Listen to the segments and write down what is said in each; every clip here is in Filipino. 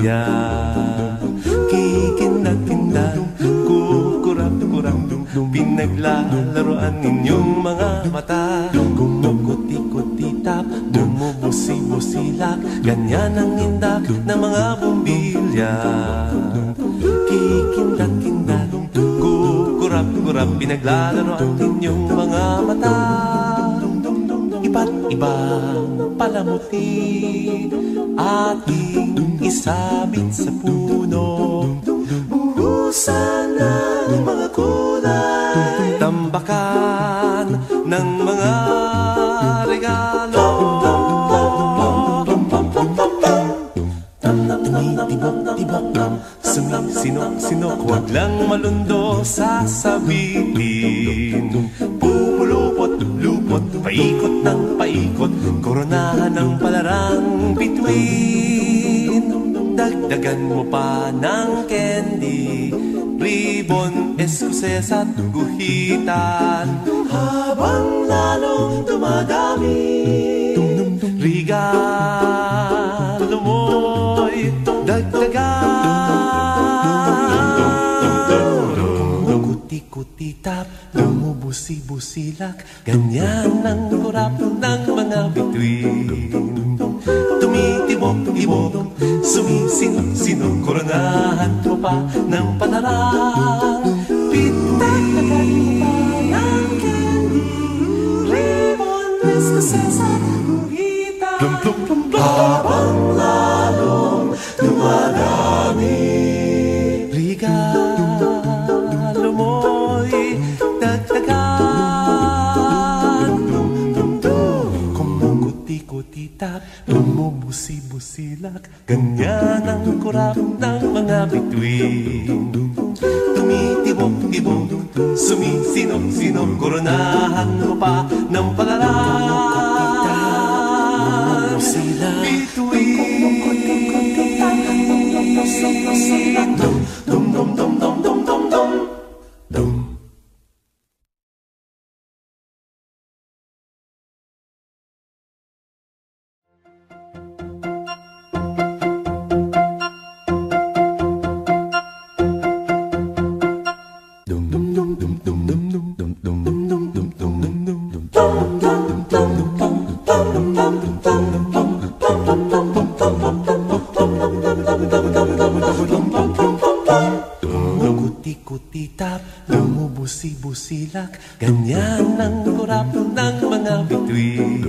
bumbilya. Kikindag-kindag, kukurap-kurap, pinaglalaroan ninyong mga mata. Kumukuti-kutitap, bumubusi-busilak, ganyan ang indak ng mga bumbilya. Kikindag-kindag, kukurap-kurap, pinaglalaroan ninyong mga mata. Iba't ibang palamuti ating isabit sa puno. Buhusan ng mga kulay, tambakan ng mga regalo. Tumitibok-tibok, sumisinok-sinok, huwag lang malundo sasabihin. Pupulupot-lupot, paikot ng paikot, koronahan ng palarang bituin. Dagdagan mo pa ng candy, ribbon, eskuses at guhitan. Habang lalong dumadami, regalo mo'y dagdagan. Kuti-kuti-tap, bumubusi-busilak, ganyan ang kurap ng mga bituin. Tumitibok-tibok, sumisinok-sinok, koronahan mo pa ng palarang. Pitagdagan mo pa ng candy, ribbon, eskuses at guhitan. Habang lalong dumadami, regalo mo'y dagdagan. Kumukuti-kutitap, bumubusi-busilak, ganyan ang kurap ng mga bituin. Tumitibok-tibok, sumisinok-sinok, koronahan mo pa ng palarang. Bituin. Dum-dum-dum-dum-dum-dum-dum. Kuti-kuti-tap, bumubusi-busilak, ganyan ang kurap ng mga bituin.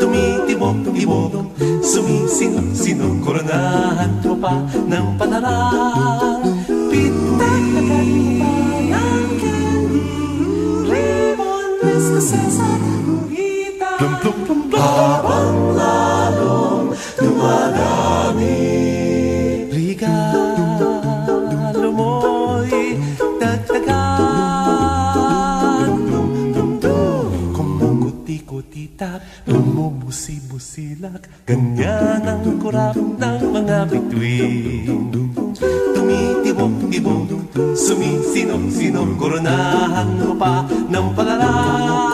Tumitibok-tibok, sumisinok-sinok, koronahan mo pa ng palarang. Pitagdagan mo pa ng candy, ribbon, eskuses at guhitan. Habang lalong dumadami, regalo mo'y dagdagan. Kumukuti-kutitap, bumubusi-busilak, ganyan ang kurap ng mga bituin. Tumitibok-tibok, sumisinok-sinok, koronahan mo pa ng palarang.